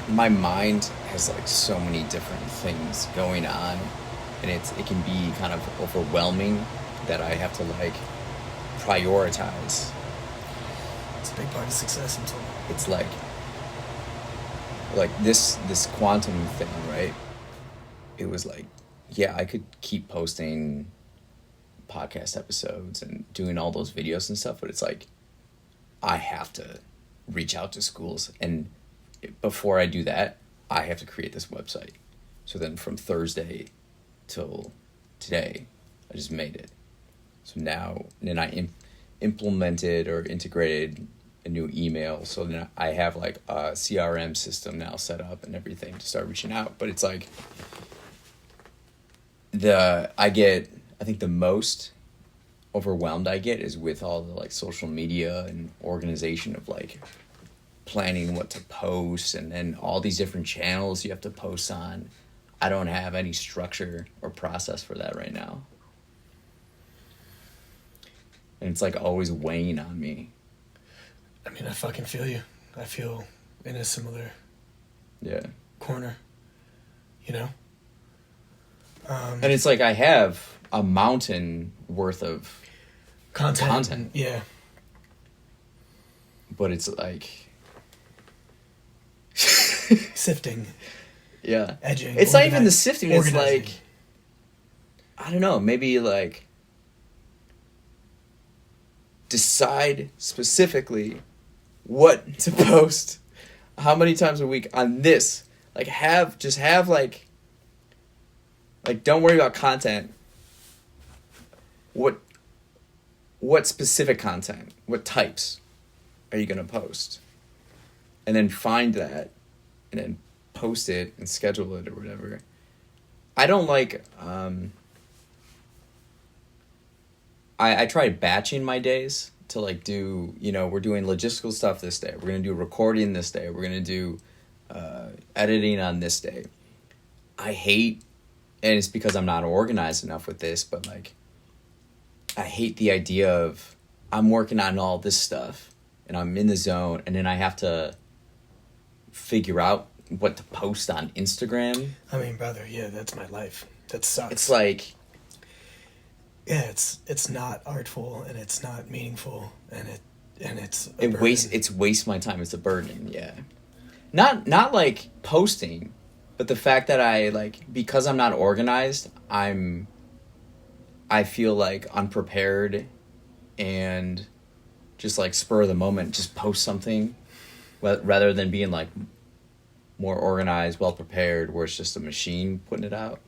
my mind has like so many different things going on, and it can be kind of overwhelming that I have to like prioritize. It's a big part of success until It's like this quantum thing, right? It was like, yeah, I could keep posting podcast episodes and doing all those videos and stuff, but it's like I have to reach out to schools, and before I do that, I have to create this website. So then from Thursday till today, I just made it. So now, then implemented or integrated a new email. So then I have like a CRM system now set up and everything to start reaching out. But it's like I think the most overwhelmed I get is with all the like social media and organization of like planning what to post, and then all these different channels you have to post on. I don't have any structure or process for that right now. And it's like always weighing on me. I mean, I fucking feel you. I feel in a similar Yeah. corner, you know? And it's like I have a mountain worth of content. Yeah. But it's like Sifting. yeah. Edging. It's not even the sifting, it's organizing. like I don't know, maybe like decide specifically what to post how many times a week on this. Like have like don't worry about content. What specific content? What types are you going to post? And then find that and then post it and schedule it or whatever. I don't like I tried batching my days to like do, we're doing logistical stuff this day. We're going to do recording this day. We're going to do editing on this day. I hate, and it's because I'm not organized enough with this, but like I hate the idea of I'm working on all this stuff and I'm in the zone, and then I have to figure out what to post on Instagram. I mean, brother, yeah, that's my life. That sucks. It's like, yeah, it's not artful and it's not meaningful, and it's it wastes my time. It's a burden. Yeah, not like posting, but the fact that I like, because I'm not organized, I feel like unprepared, and just like spur of the moment, just post something rather than being like more organized, well prepared, where it's just a machine putting it out.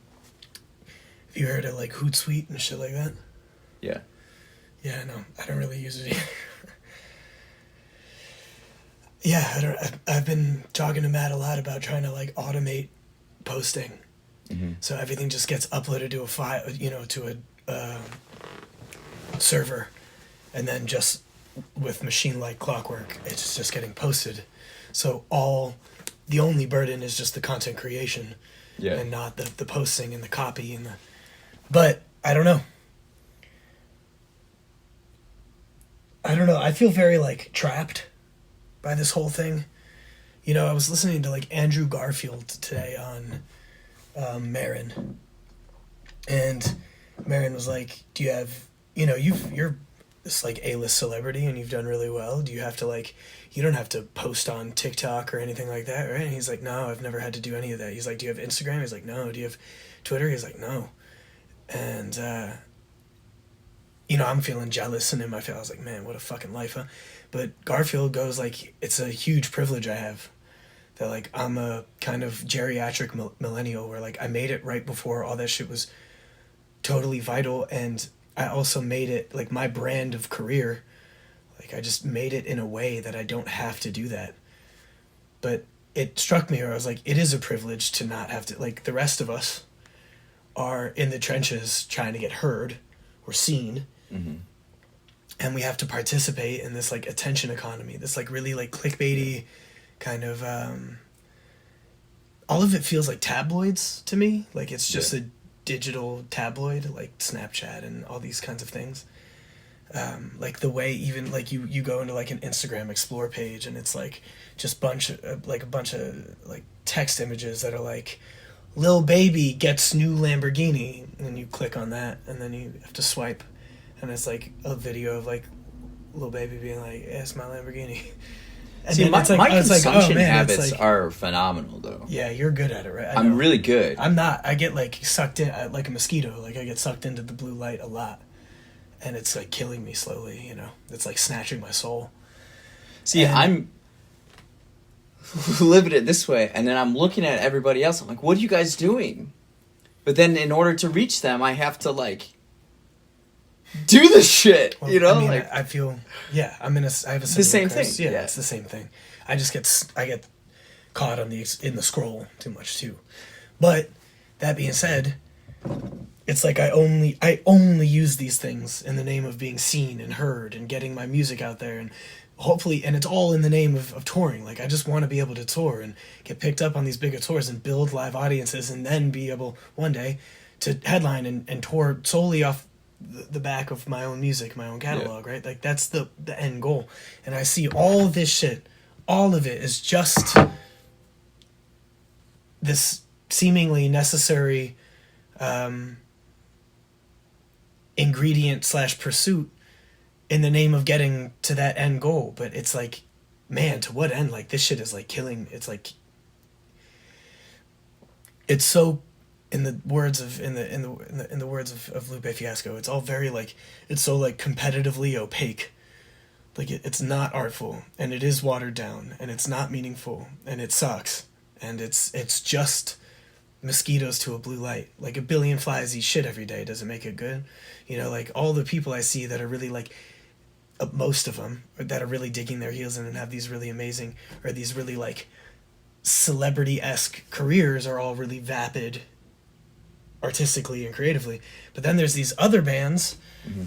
Have you heard of like Hootsuite and shit like that? Yeah. Yeah, no, I don't really use it either. Yeah, I've been talking to Matt a lot about trying to like automate posting. Mm-hmm. So everything just gets uploaded to a file, to a server, and then just with machine-like clockwork, it's just getting posted. So the only burden is just the content creation, Yeah. and not the posting and the copy and the. But I don't know. I feel very like trapped by this whole thing. I was listening to like Andrew Garfield today on Marin, and Marin was like, "Do you have you're this like A-list celebrity and you've done really well. Do you have to like you don't have to post on TikTok or anything like that, right?" And he's like, "No, I've never had to do any of that." He's like, "Do you have Instagram?" He's like, "No." "Do you have Twitter?" He's like, "No." And I'm feeling jealous, and in my face I was like, "Man, what a fucking life, huh?" But Garfield goes like, "It's a huge privilege I have. That like I'm a kind of geriatric millennial where like I made it right before all that shit was totally vital, and I also made it like my brand of career. Like I just made it in a way that I don't have to do that." But it struck me, or I was like, it is a privilege to not have to, like the rest of us are in the trenches trying to get heard or seen. Mm-hmm. And we have to participate in this like attention economy, this like really like clickbaity kind of all of it feels like tabloids to me. Like it's just a digital tabloid, like Snapchat and all these kinds of things. Like the way even like you go into like an Instagram explore page and it's like just a bunch of like text images that are like Lil Baby gets new Lamborghini, and then you click on that and then you have to swipe and it's like a video of like Lil Baby being like, yeah, it's my Lamborghini. And see, my consumption habits like, are phenomenal though. Yeah, you're good at it, right? I'm really good. I'm not. I get like sucked in like a mosquito. Like I get sucked into the blue light a lot. And it's like killing me slowly, you know. It's like snatching my soul. See, I'm living it this way, and then I'm looking at everybody else. I'm like, what are you guys doing? But then in order to reach them, I have to like do this shit, well, you know? I mean, like, I feel, yeah, I have a the same thing. Yeah, it's the same thing. I get caught in the scroll too much too. But that being said, it's like I only use these things in the name of being seen and heard and getting my music out there, and hopefully, and it's all in the name of touring. Like I just want to be able to tour and get picked up on these bigger tours and build live audiences, and then be able one day to headline and tour solely off the back of my own music, my own catalog, right? Like that's the end goal. And I see all this shit, all of it is just this seemingly necessary ingredient / pursuit in the name of getting to that end goal. But it's like, man, to what end? Like this shit is like killing. It's like, it's so, in the words of Lupe Fiasco, it's all very like, it's so like competitively opaque. Like it's not artful, and it is watered down, and it's not meaningful, and it sucks, and it's just mosquitoes to a blue light. Like a billion flies eat shit every day. Does it make it good? You know, like all the people I see that are really like, most of them that are really digging their heels in and have these really amazing, or these really like celebrity-esque careers, are all really vapid artistically and creatively. But then there's these other bands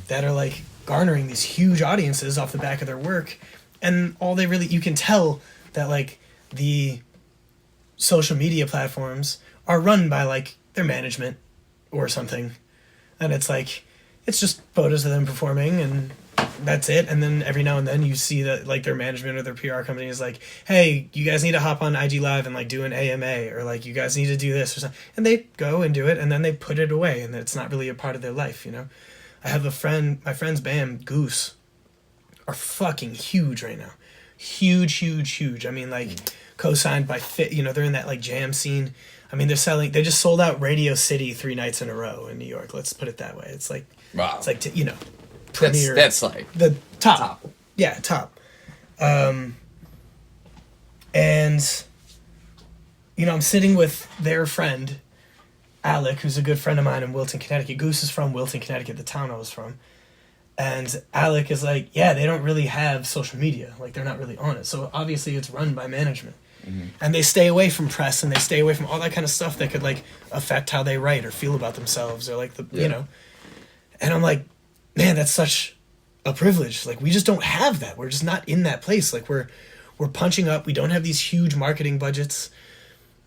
that are like garnering these huge audiences off the back of their work, and all they really, you can tell that like the social media platforms are run by like their management or something, and it's like it's just photos of them performing and that's it. And then every now and then you see that like their management or their PR company is like, hey, you guys need to hop on IG Live and like do an AMA, or like you guys need to do this or something, and they go and do it, and then they put it away, and it's not really a part of their life, you know. I have my friend's band Goose are fucking huge right now, huge. I mean, like co-signed by Fit, you know, they're in that like jam scene. I mean, they just sold out Radio City 3 nights in a row in New York. Let's put it that way. It's like, wow. It's like, you know, premier. That's like the top. Yeah, top. And, you know, I'm sitting with their friend, Alec, who's a good friend of mine in Wilton, Connecticut. Goose is from Wilton, Connecticut, the town I was from. And Alec is like, yeah, they don't really have social media. Like, they're not really on it. So obviously it's run by management. Mm-hmm. And they stay away from press, and they stay away from all that kind of stuff that could, like, affect how they write or feel about themselves, or, like, you know. And I'm like, man, that's such a privilege. Like, we just don't have that. We're just not in that place. Like, we're punching up. We don't have these huge marketing budgets.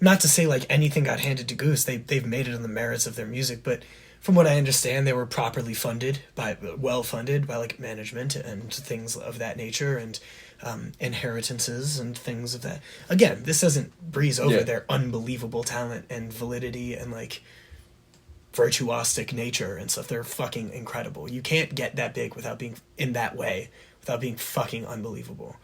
Not to say, like, anything got handed to Goose. They've made it on the merits of their music, but from what I understand, they were properly well funded by like management and things of that nature, and inheritances and things of that. Again, this doesn't breeze over their unbelievable talent and validity and like virtuosic nature and stuff. They're fucking incredible. You can't get that big without being in that way, without being fucking unbelievable.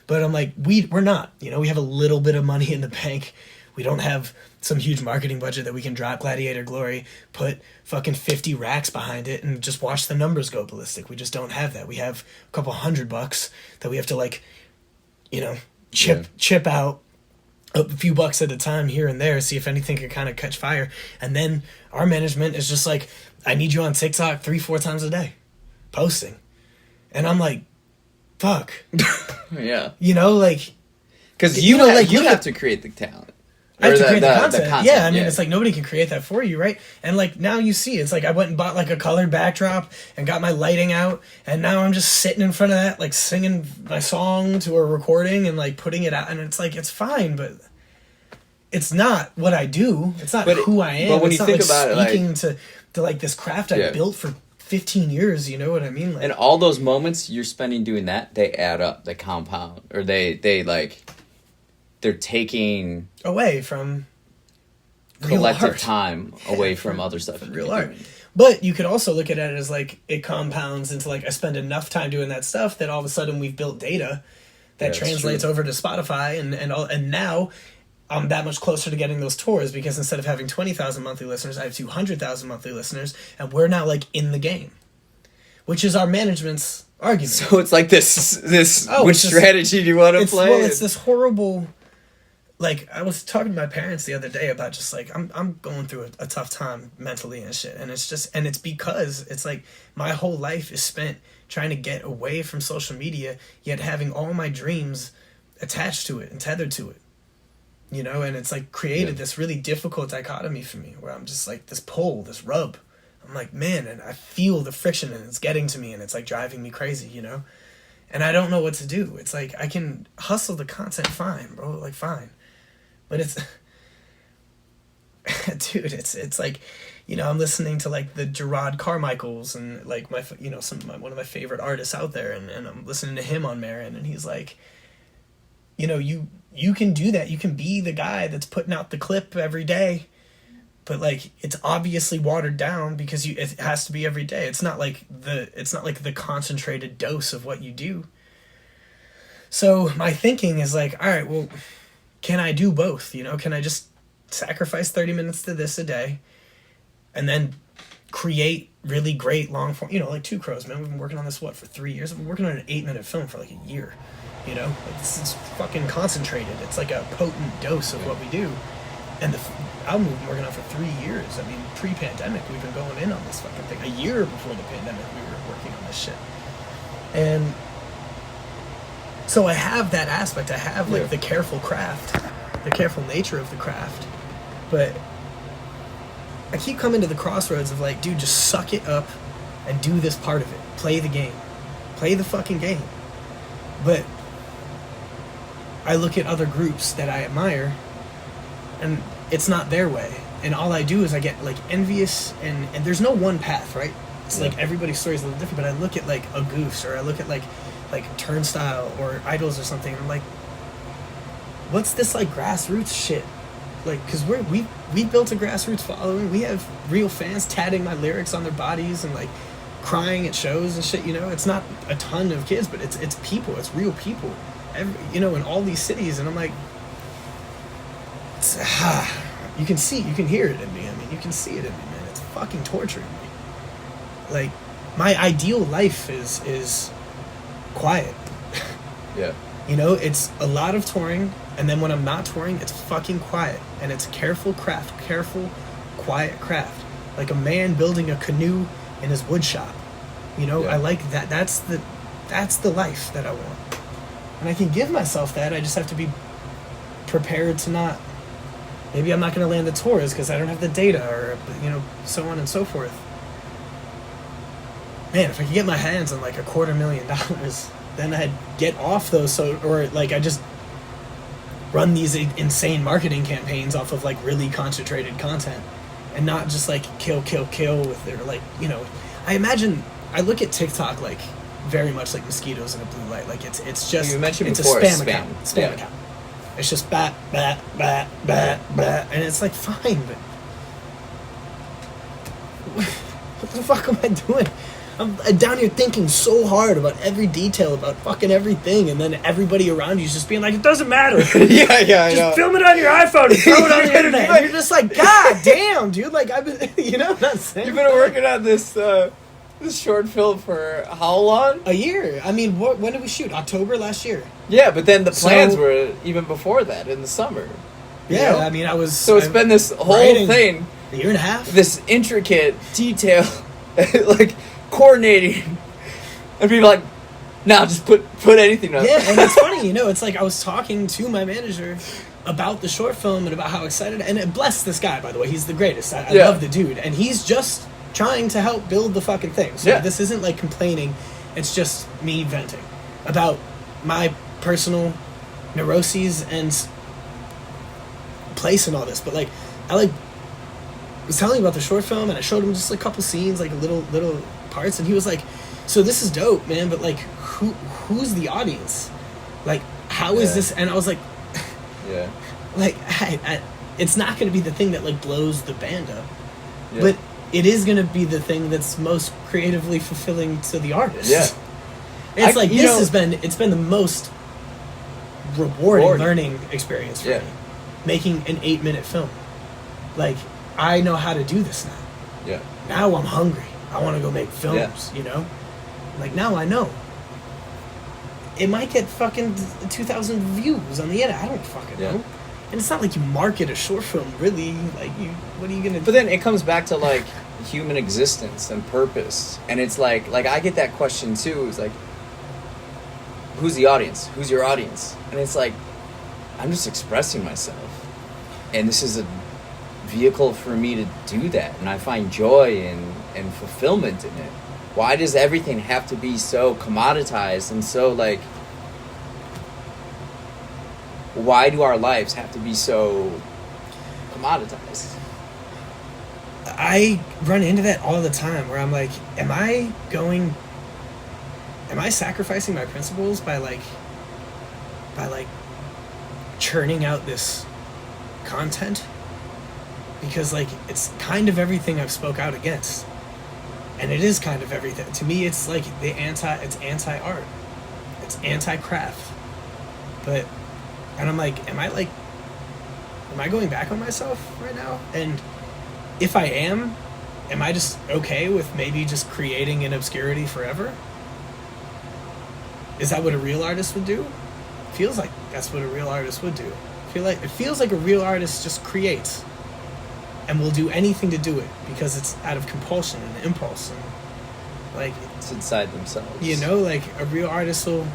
But I'm like, we're not. You know, we have a little bit of money in the bank. We don't have some huge marketing budget that we can drop Gladiator Glory, put fucking 50 racks behind it, and just watch the numbers go ballistic. We just don't have that. We have a couple $100 that we have to, like, you know, chip out a few bucks at a time here and there, see if anything can kind of catch fire. And then our management is just like, I need you on TikTok 3-4 times a day, posting. And I'm like, fuck. Yeah. You know, like... Because you have to create the talent. I have to create the content. Yeah, I mean, it's like nobody can create that for you, right? And like now you see, it's like I went and bought like a colored backdrop and got my lighting out, and now I'm just sitting in front of that, like singing my song to a recording and like putting it out, and it's like, it's fine, but it's not what I do. It's not who I am. But when it's you not think like about speaking it, like, to like this craft I built for 15 years, you know what I mean? Like, and all those moments you're spending doing that, they add up, they compound, or they're taking away from collective time away from other stuff. From real art. But you could also look at it as like it compounds into like I spend enough time doing that stuff that all of a sudden we've built data that translates over to Spotify and now I'm that much closer to getting those tours because instead of having 20,000 monthly listeners, I have 200,000 monthly listeners, and we're now like in the game, which is our management's argument. So it's like this which strategy do you want to play? Well, it's this horrible. Like, I was talking to my parents the other day about just, like, I'm going through a tough time mentally and shit. And it's because it's, like, my whole life is spent trying to get away from social media, yet having all my dreams attached to it and tethered to it. You know? And it's, like, created this really difficult dichotomy for me where I'm just, like, this pull, this rub. I'm like, man, and I feel the friction and it's getting to me and it's, like, driving me crazy, you know? And I don't know what to do. It's, like, I can hustle the content fine, bro. Like, fine. But it's, dude, it's like, you know, I'm listening to like the Gerard Carmichaels and like one of my favorite artists out there, and I'm listening to him on Marin, and he's like, you know, you can do that, you can be the guy that's putting out the clip every day, but like it's obviously watered down because it has to be every day. It's not like the concentrated dose of what you do. So my thinking is like, all right, well, can I do both? You know, can I just sacrifice 30 minutes to this a day and then create really great long form, you know, like Two Crows, man. We've been working on this, for 3 years? I've been working on an 8-minute film for like a year, you know? Like, this is fucking concentrated. It's like a potent dose of what we do. And the album we've been working on for 3 years. I mean, pre-pandemic, we've been going in on this fucking thing. A year before the pandemic, we were working on this shit. And so I have that aspect. I have like the careful craft, the careful nature of the craft. But I keep coming to the crossroads of like, dude, just suck it up and do this part of it. Play the game. Play the fucking game. But I look at other groups that I admire and it's not their way. And all I do is I get like envious and there's no one path, right? It's like everybody's story is a little different, but I look at like a Goose or I look at like Turnstile or Idols or something, and I'm like, what's this like grassroots shit? Like, because we built a grassroots following. We have real fans tatting my lyrics on their bodies and like crying at shows and shit, you know? It's not a ton of kids, but it's people, it's real people, you know, in all these cities. And I'm like, you can hear it in me. I mean, you can see it in me, man. It's fucking torturing me. Like, my ideal life is quiet. Yeah. You know, it's a lot of touring, and then when I'm not touring, it's fucking quiet. And it's careful, quiet craft. Like a man building a canoe in his wood shop. You know, I like that. That's the life that I want. And I can give myself that. I just have to be prepared to not... Maybe I'm not going to land the tours because I don't have the data or, you know, so on and so forth. Man, if I could get my hands on like $250,000, then I'd get off those, or like I just run these insane marketing campaigns off of like really concentrated content and not just like kill with their like, you know, I look at TikTok like very much like mosquitoes in a blue light. Like it's just, you mentioned it's before, a spam account. It's just bat, and it's like, fine, but what the fuck am I doing? I'm down here thinking so hard about every detail, about fucking everything, and then everybody around you is just being like, it doesn't matter. Just film it on your iPhone and throw it on the internet. And you're just like, God damn, dude. Like, I've been, you know what I'm saying? You've been working on this short film for how long? A year. I mean, when did we shoot? October last year. Yeah, but then the plans were even before that, in the summer. Yeah, know? I mean, So it's been this whole thing. A year and a half? This intricate detail, like, coordinating, and people like, nah, just put anything on. Yeah, and it's funny, you know, it's like I was talking to my manager about the short film and about how excited, and bless this guy, by the way, he's the greatest. I love the dude, and he's just trying to help build the fucking thing. So this isn't like complaining, it's just me venting about my personal neuroses and place and all this. But like, I like was telling you about the short film, and I showed him just a couple scenes, like a little parts, and he was like, so this is dope, man, but like who's the audience? Like, how is this? And I was like, yeah, like it's not going to be the thing that like blows the band up, yeah. but it is going to be the thing that's most creatively fulfilling to the artist. Yeah. It's like, it's been the most rewarding learning experience for me, making an 8-minute film. Like, I know how to do this now. Yeah. Now I'm hungry. I want to go make films, you know? Like, now I know. It might get fucking 2,000 views on the internet. I don't fucking know. And it's not like you market a short film, really. Like, what are you gonna do? But then it comes back to, like, human existence and purpose. And it's like I get that question, too. It's like, who's the audience? Who's your audience? And it's like, I'm just expressing myself. And this is a vehicle for me to do that. And I find joy and fulfillment in it. Why does everything have to be so commoditized and so, like, why do our lives have to be so commoditized? I run into that all the time where I'm like, am I sacrificing my principles by churning out this content? Because, like, it's kind of everything I've spoke out against. And it is kind of everything. To me, it's like it's anti-art. It's anti-craft. And I'm like, am I going back on myself right now? And if I am I just okay with maybe just creating in obscurity forever? Is that what a real artist would do? Feels like that's what a real artist would do. It feels like a real artist just creates and will do anything to do it because it's out of compulsion and impulse, and like it's inside themselves. You know, like a real artist will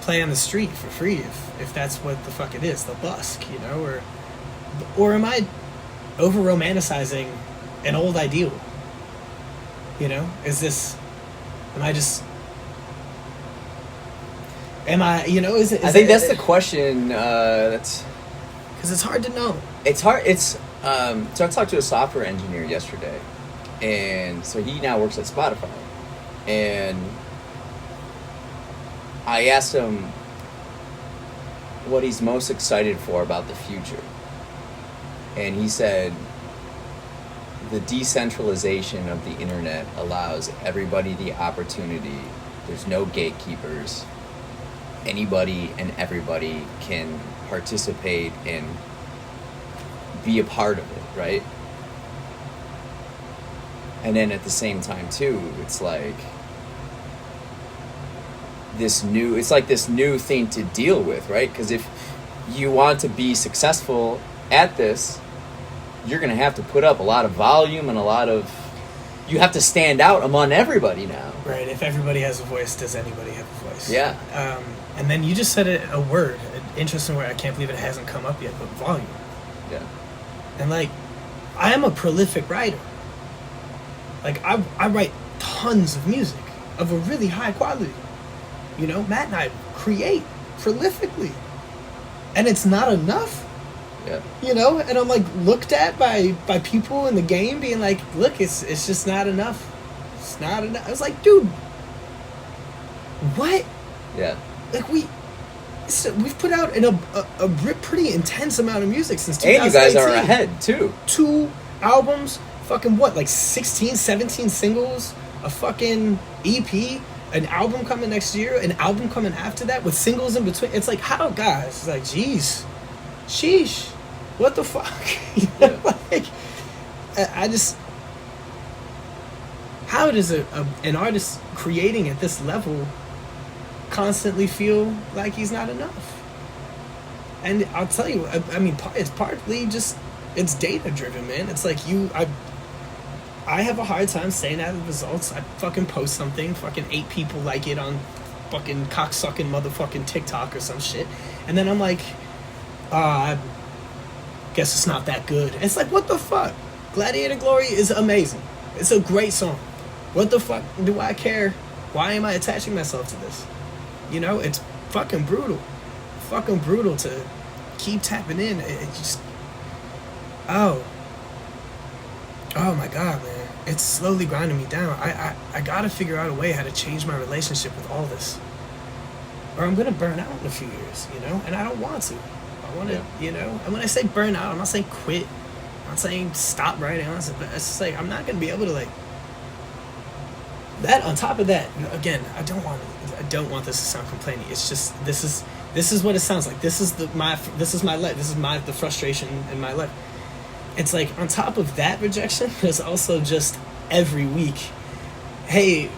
play on the street for free if that's what the fuck it is. They'll busk, you know, or am I over romanticizing an old ideal? You know, I think that's the question. That's because it's hard to know. It's hard. It's so I talked to a software engineer yesterday, and so he now works at Spotify, and I asked him what he's most excited for about the future, and he said the decentralization of the internet allows everybody the opportunity. There's no gatekeepers. Anybody and everybody can participate and be a part of it, right? And then at the same time too, it's like this new thing to deal with, right? Because if you want to be successful at this, you're going to have to put up a lot of volume and you have to stand out among everybody now. Right, if everybody has a voice, does anybody have a voice? Yeah. And then you just said a word, an interesting word, I can't believe it hasn't come up yet, but volume. Yeah. And, like, I am a prolific writer. Like, I write tons of music of a really high quality. You know, Matt and I create prolifically. And it's not enough. Yeah. You know, and I'm like looked at by people in the game being like, look, it's just not enough. It's not enough. I was like, dude, what? Yeah. Like we've put out a pretty intense amount of music since 2018. And you guys are ahead too. 2 albums, fucking what, like 16, 17 singles, a fucking EP, an album coming next year, an album coming after that with singles in between. It's like, how, guys? It's like, geez. Sheesh, what the fuck? Yeah. Like, I just, how does an artist creating at this level constantly feel like he's not enough? And I'll tell you, I mean, it's partly just, it's data driven, man. It's like I have a hard time staying out of the results. I fucking post something, fucking 8 people like it on fucking cocksucking motherfucking TikTok or some shit, and then I'm like, I guess it's not that good. It's like, what the fuck? Gladiator Glory is amazing. It's a great song. What the fuck do I care? Why am I attaching myself to this? You know, it's fucking brutal. Fucking brutal to keep tapping in. It just... Oh my God, man. it's slowly grinding me down. I gotta figure out a way how to change my relationship with all this, or I'm gonna burn out in a few years, you know. And I don't want to. I want to, you know. And when I say burn out, I'm not saying quit. I'm not saying stop writing. But it's just like I'm not gonna be able to like. That on top of that, again, I don't want this to sound complaining. It's just this is what it sounds like. This is my life. This is the frustration in my life. It's like on top of that rejection, there's also just every week, hey,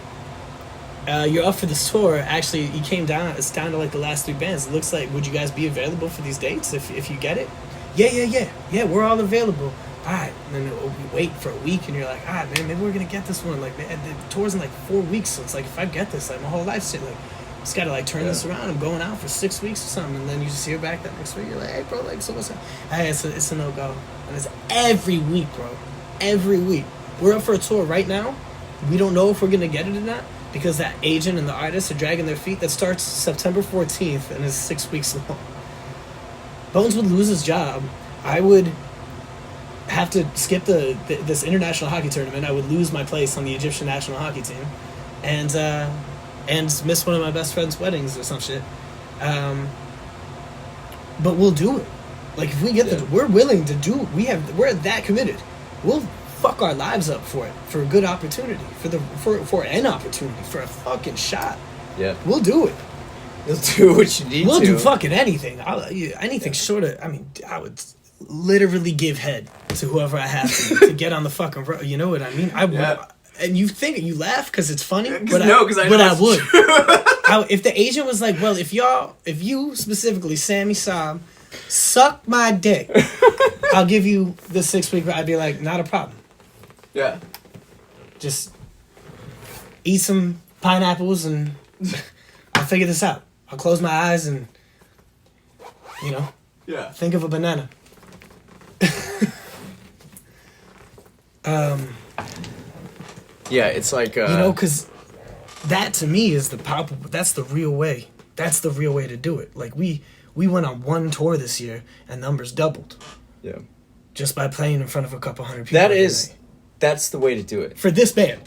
you're up for this tour. Actually, you came down. It's down to like the last 3 bands. It looks like, would you guys be available for these dates if you get it? Yeah. We're all available. All right. And then we wait for a week, and you're like, all right, man, maybe we're gonna get this one. Like, man, the tour's in like 4 weeks, so it's like if I get this, like my whole life's like, just gotta like turn this around. I'm going out for 6 weeks or something, and then you just hear back that next week. You're like, hey, bro, like, so what's up? Hey, it's a no go, and it's every week, bro. Every week. We're up for a tour right now. We don't know if we're gonna get it or not because that agent and the artist are dragging their feet. That starts September 14th and is 6 weeks long. Bones would lose his job. I would have to skip this international hockey tournament. I would lose my place on the Egyptian national hockey team, and miss one of my best friend's weddings or some shit. But we'll do it. Like if we get we're willing to do. We're that committed. We'll fuck our lives up for it, for a good opportunity, for an opportunity, for a fucking shot. Yeah, we'll do it. You'll do what you need. We'll do fucking anything. Anything short of. I mean, I would literally give head to whoever I have to get on the fucking road. You know what I mean? I would. And you laugh because it's funny, but I would. If the agent was like, well, if you specifically, Samy, Sabh, suck my dick, I'll give you the 6 week. I'd be like, not a problem. Yeah. Just eat some pineapples and I'll figure this out. I'll close my eyes and, you know, think of a banana. Yeah, it's like... you know, because that to me is the palpable... That's the real way. That's the real way to do it. Like, we went on one tour this year and numbers doubled. Yeah. Just by playing in front of a couple hundred people. That's the way to do it. For this band.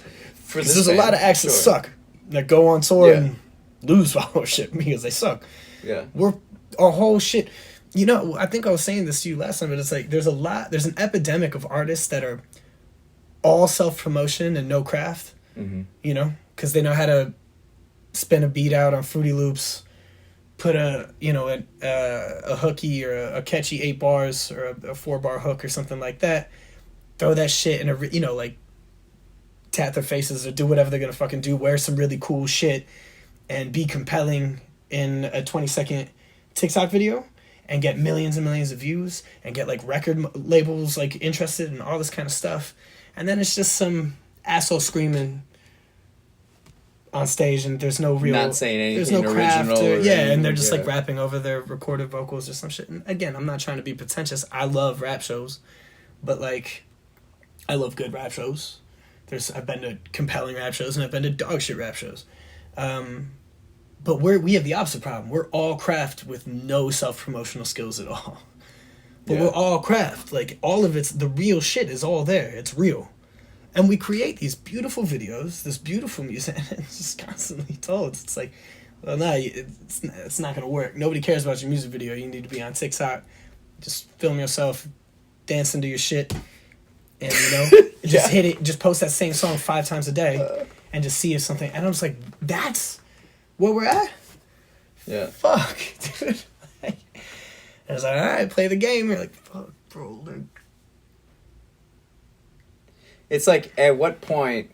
There's a lot of acts that suck. That go on tour and lose followership because they suck. Yeah. We're... Our whole shit... You know, I think I was saying this to you last time, but it's like there's an epidemic of artists that are all self-promotion and no craft, you know, because they know how to spin a beat out on Fruity Loops, put a hooky or a catchy 8 bars or a 4-bar hook or something like that, throw that shit in a, like, tap their faces or do whatever they're going to fucking do, wear some really cool shit, and be compelling in a 20-second TikTok video, and get millions and millions of views, and get, like, record labels, like, interested in all this kind of stuff. And then it's just some asshole screaming on stage, and there's no real... Not saying anything there's no craft. And they're just, yeah. like, rapping over their recorded vocals or some shit. And again, I'm not trying to be pretentious. I love rap shows. But, like, I love good rap shows. I've been to compelling rap shows, and I've been to dog shit rap shows. But we have the opposite problem. We're all craft with no self-promotional skills at all. But we're all craft. Like, all of the real shit is all there. It's real. And we create these beautiful videos, this beautiful music, and it's just constantly told. It's like, well, no, it's not going to work. Nobody cares about your music video. You need to be on TikTok. Just film yourself dancing to your shit. And, you know, just hit it. Just post that same song 5 times a day and just see if something... And I was like, that's where we're at? Yeah. Fuck, dude. And I was like, all right, play the game. You're like, fuck, bro. Like... It's like, at what point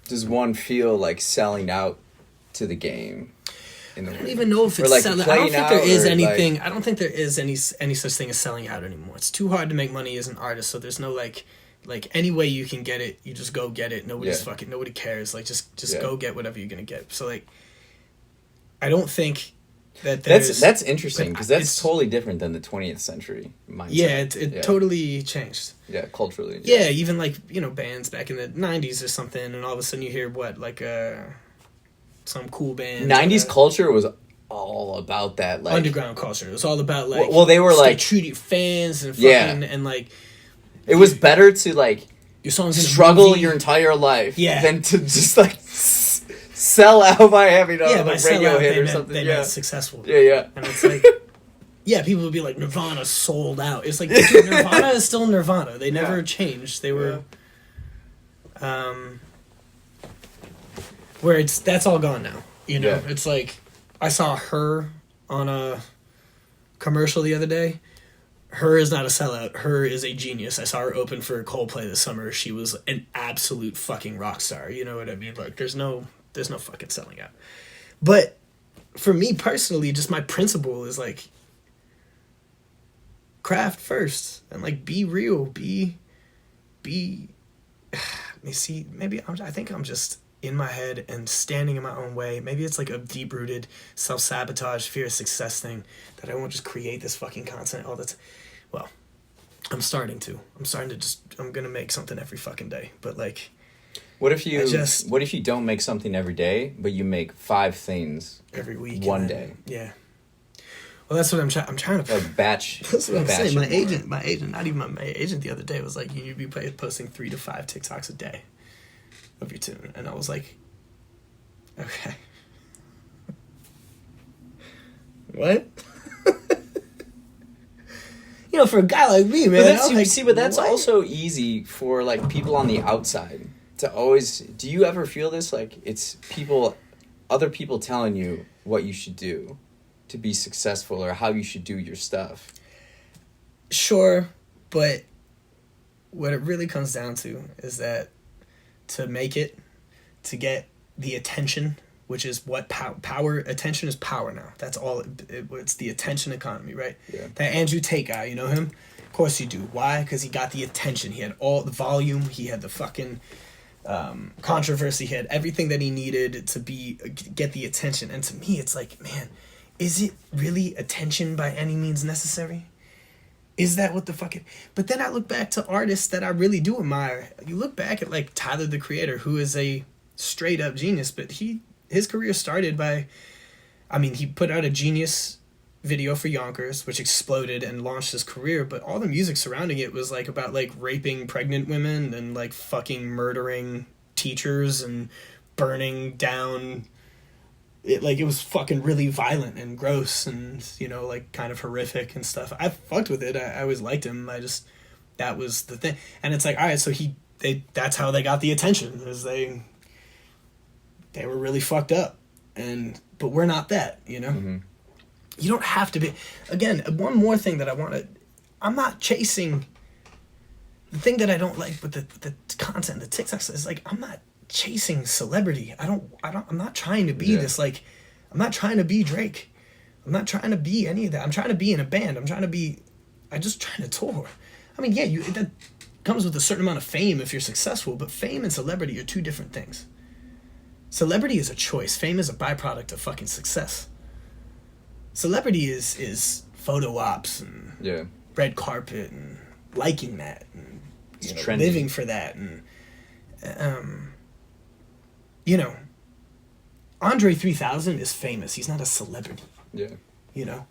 does one feel like selling out to the game? I don't even know if it's like selling. I don't think there is anything. Like... I don't think there is any such thing as selling out anymore. It's too hard to make money as an artist. So there's no like any way you can get it, you just go get it. Nobody cares. Like just go get whatever you're gonna get. So like, I don't think that that's interesting because that's totally different than the 20th century mindset. Yeah, it totally changed. Yeah, culturally. Yeah, even like bands back in the 90s or something, and all of a sudden you hear what like some cool band. 90s culture was all about that, like underground culture. It was all about like well they were like treating fans and fucking and like It was better to like your songs in a struggle movie. your entire life Yeah. than to just like sell out by having a by like, sell radio out, hit or meant, something. They Yeah. meant successful. Yeah. And it's like, yeah, people would be like, Nirvana sold out. It's like, dude, Nirvana is still Nirvana. They never changed. They were, where that's all gone now. You know, it's like, I saw Her on a commercial the other day. Her is not a sellout. Her is a genius. I saw her open for Coldplay this summer. She was an absolute fucking rock star. You know what I mean? Like, there's no fucking selling out. But for me personally, just my principle is like, craft first and like be real. Be. Let me see. Maybe I think I'm just in my head and standing in my own way. Maybe it's like a deep-rooted self-sabotage, fear of success thing that I won't just create this fucking content all the time. Well, I'm starting to just, I'm gonna make something every fucking day. But like, what if you don't make something every day, but you make 5 things every week, one day? Yeah. Well, that's what I'm trying to. Like batch. That's what I'm saying. My agent, not even my agent, the other day was like, you need to be posting 3 to 5 TikToks a day of your tune, and I was like, okay. What? You know, for a guy like me, man. But that's also easy for like people on the outside to always. Do you ever feel this? Like it's other people telling you what you should do to be successful or how you should do your stuff. Sure, but what it really comes down to is that to make it, to get the attention, which is what power, attention is power now. That's all, it's the attention economy, right? Yeah. That Andrew Tate guy, you know him? Of course you do. Why? Because he got the attention. He had all the volume, he had the fucking controversy, he had everything that he needed to get the attention. And to me, it's like, man, is it really attention by any means necessary? Is that what the fuck it... But then I look back to artists that I really do admire. You look back at like Tyler, the Creator, who is a straight up genius, but his career started by... I mean, he put out a genius video for Yonkers, which exploded and launched his career, but all the music surrounding it was like about like raping pregnant women and like fucking murdering teachers and burning down... It was fucking really violent and gross and, you know, like kind of horrific and stuff. I fucked with it. I always liked him. That was the thing. And it's like, all right, so that's how they got the attention, is they were really fucked up. But we're not that, you know? Mm-hmm. You don't have to be. Again, one more thing that I'm not chasing. The thing that I don't like with the content, the TikToks, is like, I'm not chasing celebrity. I'm not trying to be this, like, I'm not trying to be Drake. I'm not trying to be any of that. I'm trying to be in a band. I'm just trying to tour. I mean, yeah, that comes with a certain amount of fame if you're successful, but fame and celebrity are 2 different things. Celebrity is a choice. Fame is a byproduct of fucking success. Celebrity is photo ops and red carpet and liking that and living for that and you know, Andre 3000 is famous. He's not a celebrity. Yeah. You know?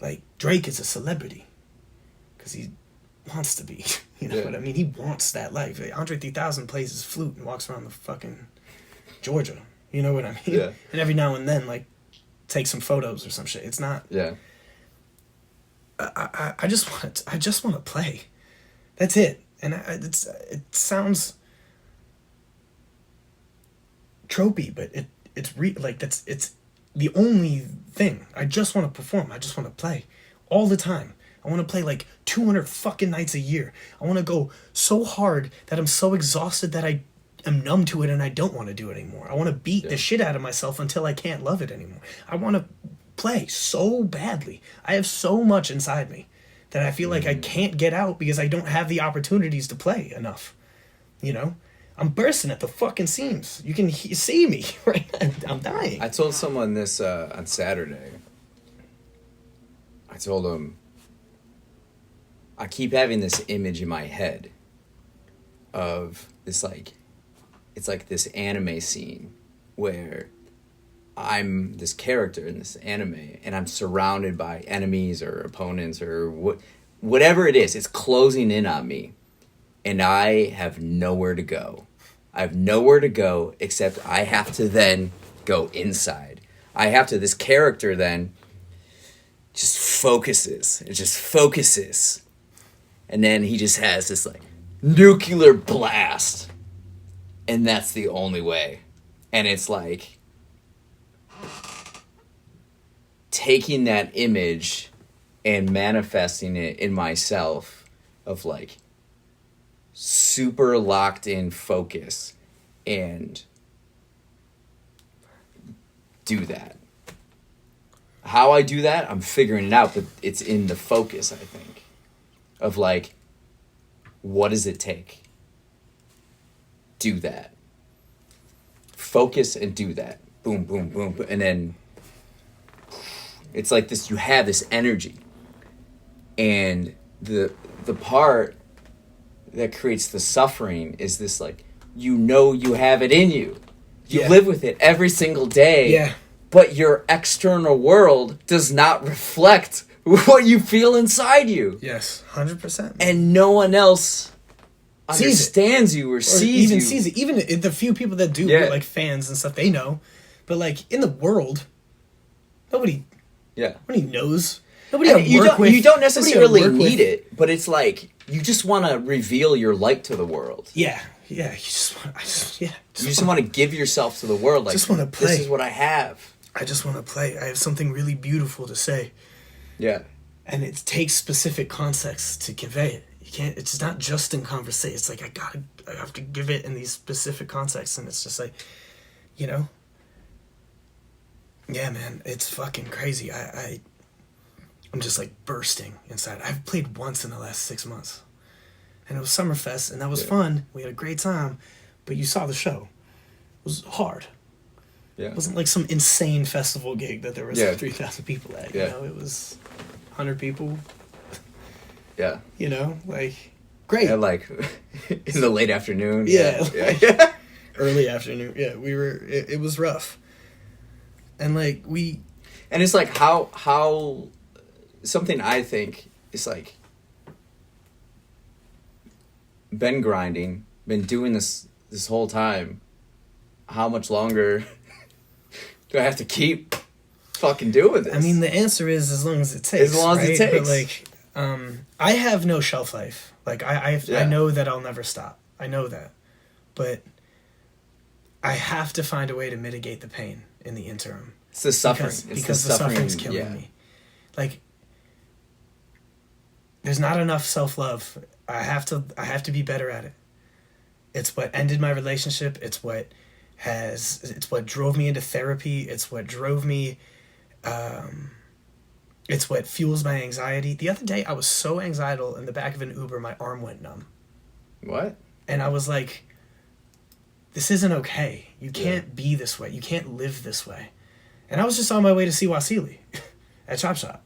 Like, Drake is a celebrity. Because he wants to be. You know what I mean? He wants that life. Andre 3000 plays his flute and walks around the fucking Georgia. You know what I mean? Yeah. And every now and then, like, take some photos or some shit. It's not... Yeah. I just want to play. That's it. And it sounds... tropey, but it's the only thing. I just want to perform. I just want to play all the time. I want to play like 200 fucking nights a year. I want to go so hard that I'm so exhausted that I am numb to it and I don't want to do it anymore. I want to beat the shit out of myself until I can't love it anymore. I want to play so badly. I have so much inside me that I feel like I can't get out because I don't have the opportunities to play enough. You know? I'm bursting at the fucking seams. You can see me, right? I'm dying. I told someone this on Saturday. I told him, I keep having this image in my head of this, like, it's like this anime scene where I'm this character in this anime and I'm surrounded by enemies or opponents or whatever it is, it's closing in on me. And I have nowhere to go. I have nowhere to go except I have to then go inside. This character then just focuses. It just focuses. And then he just has this like nuclear blast. And that's the only way. And it's like taking that image and manifesting it in myself of like super locked in focus and do that. How I do that, I'm figuring it out, but it's in the focus, I think, of like, what does it take? Do that. Focus and do that. Boom, boom, boom. And then it's like this, you have this energy. And the part that creates the suffering is this like, you know you have it in you. You live with it every single day. Yeah. But your external world does not reflect what you feel inside you. Yes, 100%. And no one else understands you or sees even you. sees it. Even the few people that do, like fans and stuff, they know. But like in the world, nobody knows. Nobody You don't necessarily need it, but it's like you just want to reveal your light to the world. Yeah. You just want to give yourself to the world. Like, just want to play. This is what I have. I just want to play. I have something really beautiful to say. Yeah. And it takes specific context to convey it. You can't. It's not just in conversation. It's like I have to give it in these specific contexts, and it's just like, you know. Yeah, man, it's fucking crazy. I'm just like bursting inside. I've played once in the last 6 months. And it was Summerfest, and that was fun. We had a great time. But you saw the show. It was hard. Yeah. It wasn't like some insane festival gig that there was 3,000 people at. You know, it was 100 people. Yeah. You know, like, great. Yeah, like, in the late afternoon. Yeah. Early afternoon. Yeah, it was rough. And, like, And it's like, how something I think is like, been grinding, been doing this whole time. How much longer do I have to keep fucking doing this? I mean, the answer is as long as it takes. As long as it takes. But like, I have no shelf life. Like I know that I'll never stop. I know that, but I have to find a way to mitigate the pain in the interim. It's the suffering. Because the suffering's killing me. Like, there's not enough self-love. I have to be better at it. It's what ended my relationship. It's what drove me into therapy. It's what drove me. It's what fuels my anxiety. The other day, I was so anxietal in the back of an Uber, my arm went numb. What? And I was like, this isn't okay. You can't be this way. You can't live this way. And I was just on my way to see Wasili at Chop Shop.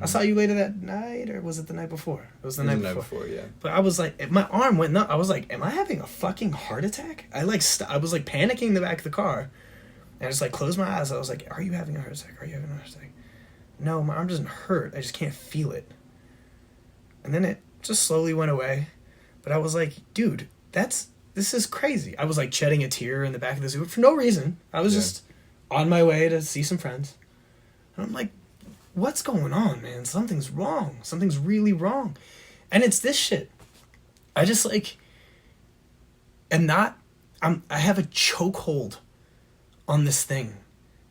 I saw you later that night, or was it the night before? It was the night before. Yeah. But I was like, my arm went nuts. I was like, am I having a fucking heart attack? I was like panicking in the back of the car. And I just like closed my eyes. I was like, are you having a heart attack? Are you having a heart attack? No, my arm doesn't hurt. I just can't feel it. And then it just slowly went away. But I was like, dude, this is crazy. I was like shedding a tear in the back of the Uber for no reason. I was just on my way to see some friends. And I'm like, what's going on, man? Something's wrong. Something's really wrong. And it's this shit. I just like I have a chokehold on this thing.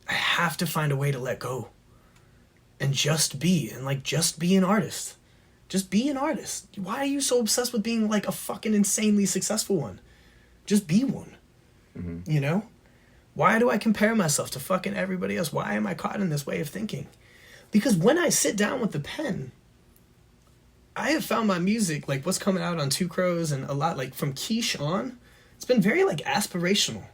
I have to find a way to let go. And just be an artist. Just be an artist. Why are you so obsessed with being like a fucking insanely successful one? Just be one. Mm-hmm. You know? Why do I compare myself to fucking everybody else? Why am I caught in this way of thinking? Because when I sit down with the pen, I have found my music, like what's coming out on Two Crows and a lot, like from Quiche on, it's been very like aspirational.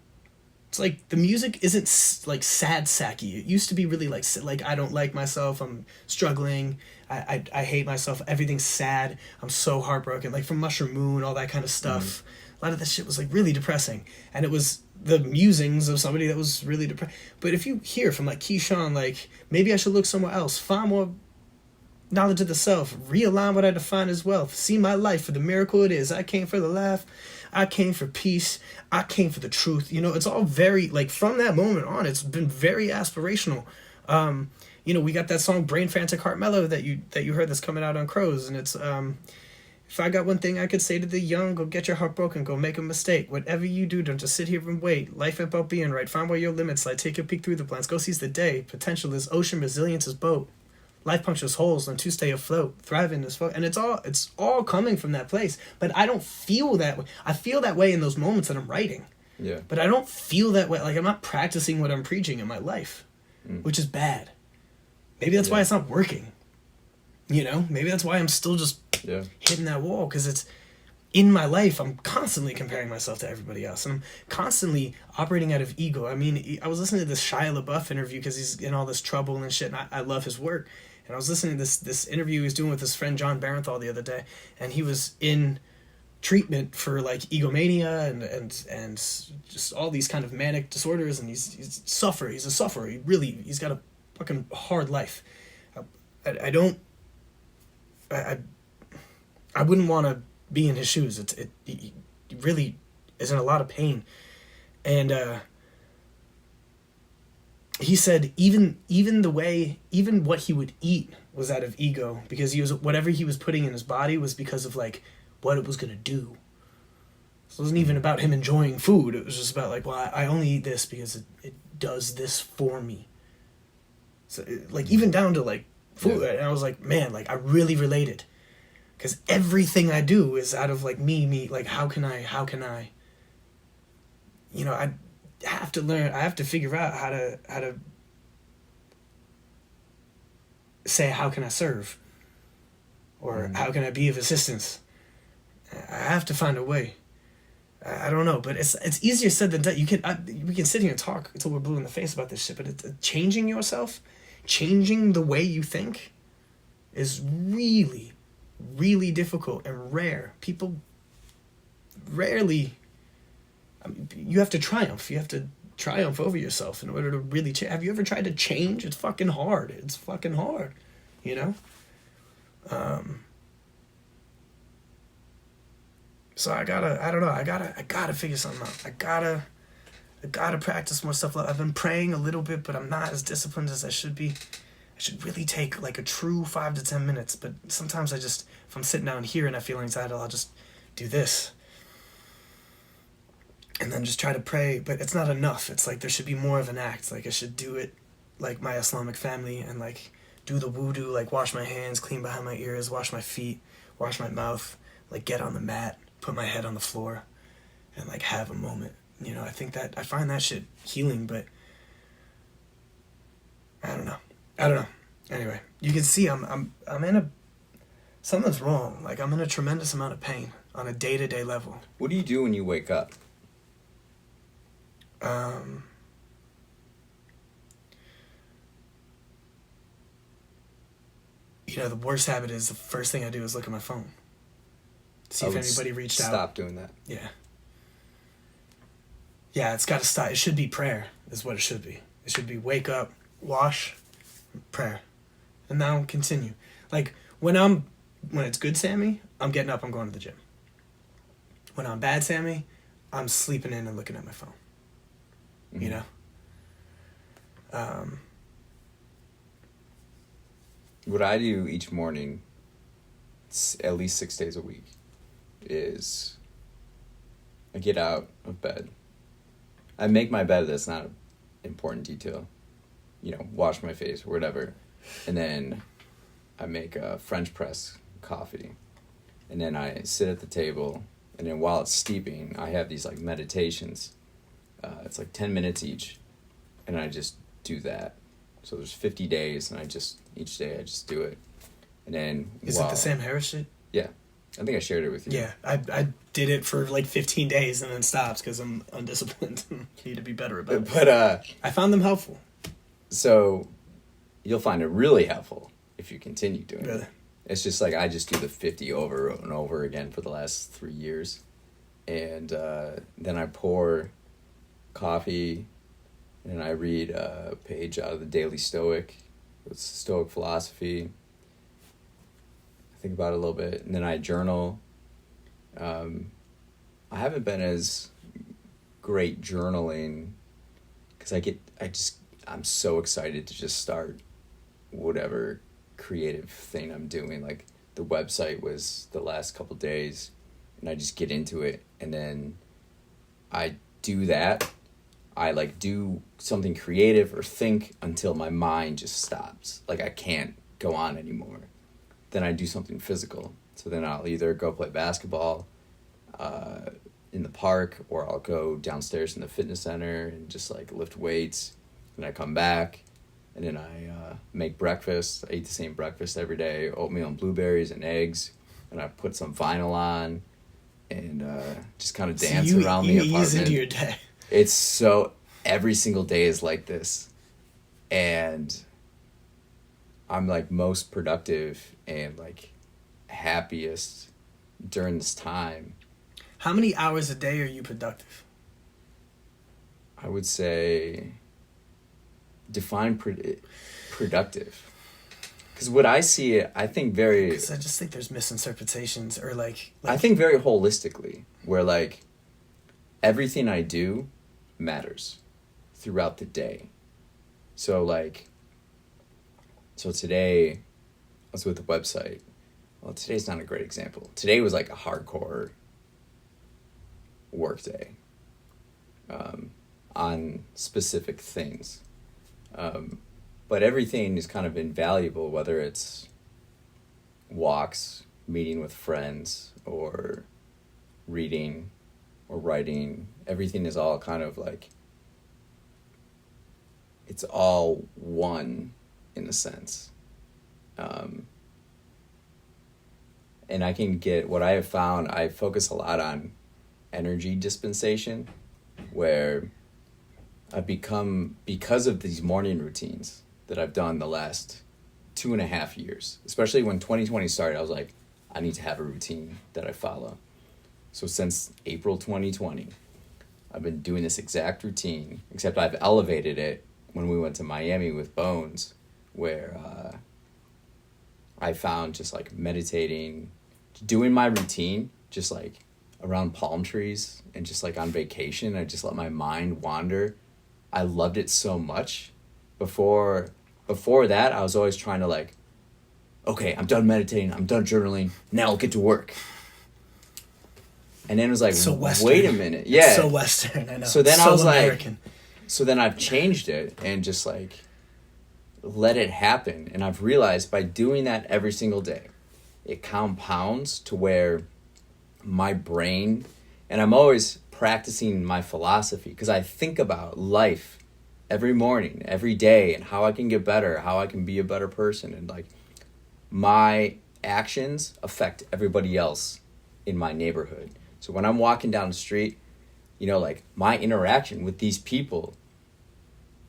It's like the music isn't like sad sacky. It used to be really like I don't like myself, I'm struggling, I hate myself, everything's sad, I'm so heartbroken. Like from Mushroom Moon, all that kind of stuff. Mm-hmm. A lot of that shit was like really depressing. And it was the musings of somebody that was really depressed. But if you hear from like Keyshawn, like maybe I should look somewhere else, far more knowledge of the self, realign what I define as wealth, see my life for the miracle it is. I came for the laugh, I came for peace, I came for the truth. You know, it's all very, like, from that moment on, it's been very aspirational. You know, we got that song Brain Frantic Heart Mellow that you heard that's coming out on Crows, and it's if I got one thing I could say to the young, go get your heart broken, go make a mistake. Whatever you do, don't just sit here and wait. Life about being right. Find where your limits lie. Take a peek through the blinds. Go seize the day. Potential is ocean, resilience is boat. Life punctures holes, learn to stay afloat. Thriving is and it's all coming from that place. But I don't feel that way. I feel that way in those moments that I'm writing. Yeah. But I don't feel that way. Like, I'm not practicing what I'm preaching in my life, which is bad. Maybe that's why it's not working. You know, maybe that's why I'm still just hitting that wall, because it's in my life. I'm constantly comparing myself to everybody else, and I'm constantly operating out of ego. I mean, I was listening to this Shia LaBeouf interview because he's in all this trouble and shit, and I love his work. And I was listening to this interview he was doing with his friend John Barenthal the other day, and he was in treatment for like egomania and just all these kind of manic disorders, and he's a sufferer. He's got a fucking hard life. I wouldn't want to be in his shoes. He really is in a lot of pain. And he said even what he would eat was out of ego, because whatever he was putting in his body was because of like what it was going to do. So it wasn't even about him enjoying food. It was just about like, well, I only eat this because it does this for me. So like even down to like food. And I was like, man, like I really related, because everything I do is out of like me. Like how can I? You know, I have to learn. I have to figure out how to say, how can I serve, or how can I be of assistance? I have to find a way. I don't know, but it's easier said than done. We can sit here and talk until we're blue in the face about this shit, but it's changing yourself, changing the way you think, is really, really difficult and rare. People rarely. I mean, you have to triumph. You have to triumph over yourself in order to really change. Have you ever tried to change? It's fucking hard. You know? So I gotta figure something out. I gotta practice more stuff. I've been praying a little bit, but I'm not as disciplined as I should be. I should really take like a true 5 to 10 minutes, but sometimes if I'm sitting down here and I feel anxiety, I'll just do this. And then just try to pray, but it's not enough. It's like there should be more of an act. Like I should do it like my Islamic family and like do the wudu, like wash my hands, clean behind my ears, wash my feet, wash my mouth, like get on the mat, put my head on the floor, and like have a moment. You know, I find that shit healing, but I don't know. Anyway, you can see I'm in something's wrong. Like I'm in a tremendous amount of pain on a day-to-day level. What do you do when you wake up? You know, the worst habit is the first thing I do is look at my phone. See if anybody reached out. Stop doing that. Yeah. Yeah, it's got to stop. It should be prayer is what it should be. It should be wake up, wash, prayer. And now continue. Like when it's good Sammy, I'm getting up, I'm going to the gym. When I'm bad Sammy, I'm sleeping in and looking at my phone. Mm-hmm. You know? What I do each morning, at least 6 days a week, is I get out of bed. I make my bed. That's not an important detail. You know, wash my face or whatever. And then I make a French press coffee. And then I sit at the table. And then while it's steeping, I have these like meditations. It's like 10 minutes each. And I just do that. So there's 50 days, and each day I just do it. And then... Is it the Sam Harris shit? Yeah. I think I shared it with you. Yeah. I did it for like 15 days and then stopped because I'm undisciplined. Need to be better about it. But I found them helpful. So you'll find it really helpful if you continue doing really? it. It's just like I just do the 50 over and over again for the last 3 years. And then I pour coffee... And I read a page out of the Daily Stoic. It's Stoic philosophy. think about it a little bit, and then I journal. I haven't been as great journaling because I'm so excited to just start whatever creative thing I'm doing. Like the website was the last couple days, and I just get into it, and then I do that. I like do something creative or think until my mind just stops. Like I can't go on anymore. Then I do something physical. So then I'll either go play basketball in the park, or I'll go downstairs in the fitness center and just like lift weights. And I come back, and then I make breakfast. I eat the same breakfast every day: oatmeal and blueberries and eggs. And I put some vinyl on, and just kind of dance around the apartment. Ease into your day. It's so, every single day is like this, and I'm like most productive and like happiest during this time. How many hours a day are you productive? I would say define productive. Because what I see, I think very... Because I just think there's misinterpretations, or like... I think very holistically, where like everything I do matters throughout the day. So like, so today I was with the website. Well, today's not a great example. Today was like a hardcore work day on specific things. But everything is kind of invaluable, whether it's walks, meeting with friends, or reading or writing. Everything is all kind of like, it's all one in a sense. And I can get, what I have found, I focus a lot on energy dispensation, where I've become, because of these morning routines that I've done the last 2.5 years, especially when 2020 started, I was like, I need to have a routine that I follow. So since April 2020, I've been doing this exact routine, except I've elevated it when we went to Miami with Bones, where I found just like meditating, doing my routine, just like around palm trees and just like on vacation. I just let my mind wander. I loved it so much. Before that, I was always trying to like, okay, I'm done meditating, I'm done journaling, now I'll get to work. And then it was like, so wait a minute. Yeah. It's so Western, I know. So then I was American. Like, so then I've changed it and just like let it happen. And I've realized by doing that every single day, it compounds to where my brain, and I'm always practicing my philosophy because I think about life every morning, every day, and how I can get better, how I can be a better person. And like my actions affect everybody else in my neighborhood. So when I'm walking down the street, you know, like my interaction with these people,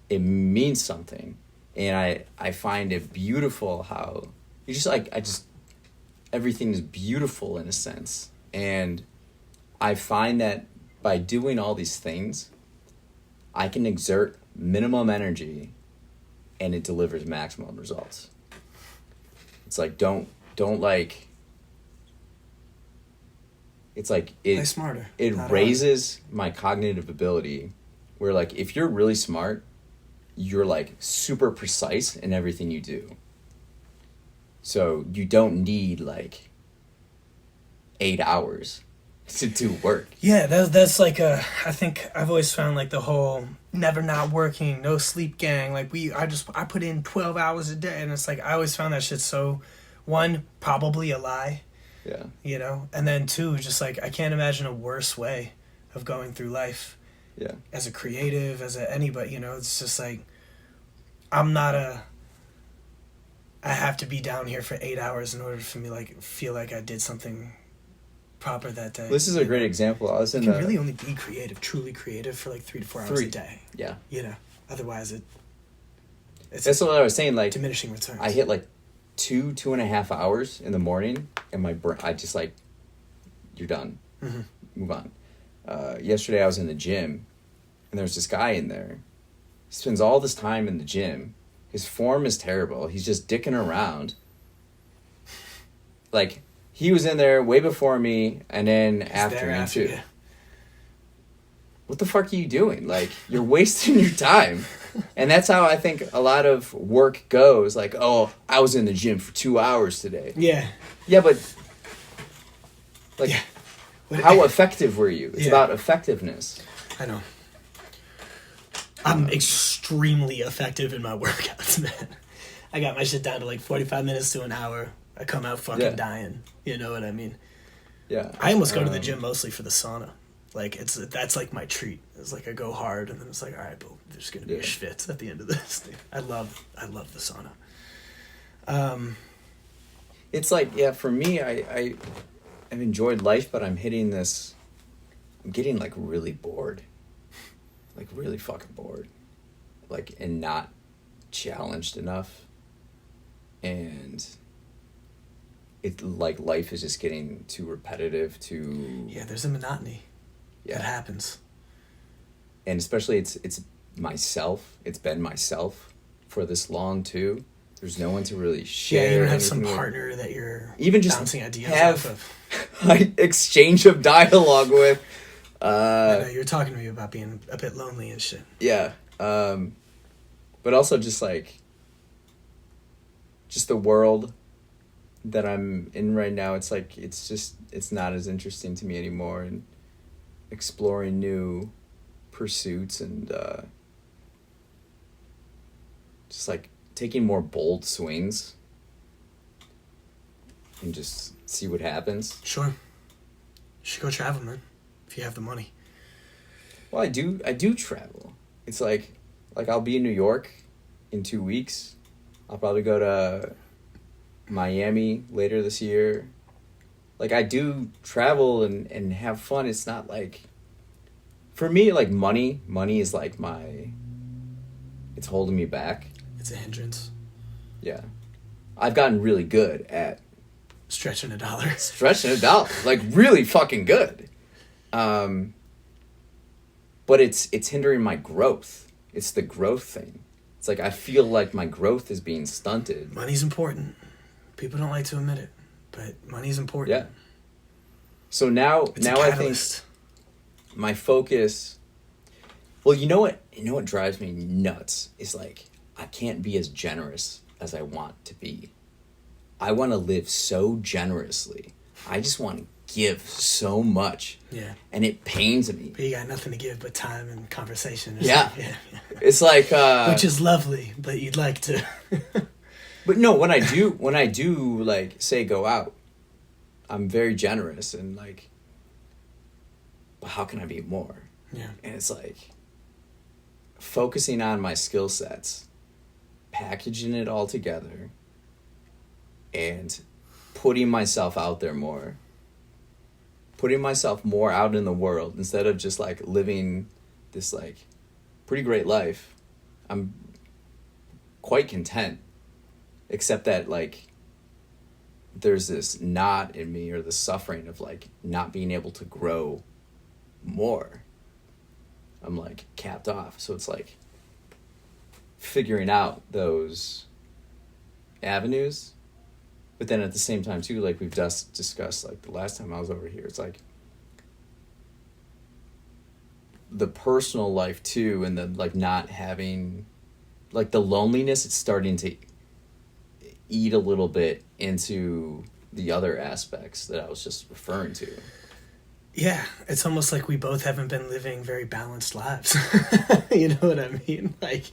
it means something. And I find it beautiful how you just like, everything is beautiful in a sense. And I find that by doing all these things, I can exert minimum energy and it delivers maximum results. It's like, don't like, it's like, play smarter. It raises my cognitive ability where like, if you're really smart, you're like super precise in everything you do. So you don't need like 8 hours to do work. Yeah, that's like I think I've always found like the whole never not working, no sleep gang. Like I put in 12 hours a day, and it's like I always found that shit so, one, probably a lie. Yeah. You know, and then two, just like I can't imagine a worse way of going through life. Yeah. As a creative, as anybody, you know, it's just like I have to be down here for 8 hours in order for me like feel like I did something proper that day. This is a great example. I was in you can really only be creative, truly creative, for like 3 to 4 hours a day. Yeah. You know, otherwise it's that's what I was saying. Like diminishing returns. I hit like 2.5 hours in the morning, and my brain, I just like, you're done. Mm-hmm. Move on. Yesterday I was in the gym, and there's this guy in there. He spends all this time in the gym. His form is terrible. He's just dicking around. like, he was in there way before me, and then after me, too. Yeah. What the fuck are you doing? Like, you're wasting your time. And that's how I think a lot of work goes. Like, oh, I was in the gym for 2 hours today. Yeah. Yeah, but, like, yeah. how effective were you? It's Yeah. about effectiveness. I know. I'm extremely effective in my workouts, man. I got my shit down to like 45 minutes to an hour. I come out fucking dying. You know what I mean? Yeah. I almost go to the gym mostly for the sauna. Like, that's like my treat. It's like I go hard, and then it's like, all right, but there's gonna be a schwitz at the end of this thing. I love the sauna. It's like, yeah, for me, I've enjoyed life, but I'm getting like really bored. Like really fucking bored. Like, and not challenged enough. And it, like, life is just getting too repetitive, Yeah, there's a monotony. Yeah. That happens. And especially it's myself. It's been myself for this long too. There's no one to really share. Yeah, you don't have some partner that you're even just bouncing ideas have off of. like exchange of dialogue with. I know, you're talking to me about being a bit lonely and shit. Yeah. But also just like the world that I'm in right now, it's like it's not as interesting to me anymore, and exploring new pursuits and just like taking more bold swings and just see what happens. Sure. You should go travel, man, if you have the money. Well, I do travel. It's like I'll be in New York in 2 weeks. I'll probably go to Miami later this year. Like, I do travel and have fun. It's not like, for me, like, money is like it's holding me back. It's a hindrance. Yeah. I've gotten really good at Stretching a dollar. Like, really fucking good. But it's hindering my growth. It's the growth thing. It's like I feel like my growth is being stunted. Money's important. People don't like to admit it, but money's important. Yeah. So now I think my focus. Well, you know what drives me nuts is like I can't be as generous as I want to be. I want to live so generously. I just want to give so much. Yeah. And it pains me. But you got nothing to give but time and conversation. Yeah. It's like which is lovely, but you'd like to. But no, when I do like say go out, I'm very generous and like, but how can I be more? Yeah. And it's like focusing on my skill sets, packaging it all together, and putting myself out there more. Putting myself more out in the world instead of just like living this like pretty great life. I'm quite content, except that like there's this knot in me, or the suffering of like not being able to grow more. I'm like capped off. So it's like figuring out those avenues. But then at the same time too, like we've just discussed like the last time I was over here, it's like the personal life too, and the like not having like the loneliness, it's starting to eat a little bit into the other aspects that I was just referring to. Yeah, it's almost like we both haven't been living very balanced lives. You know what I mean? Like,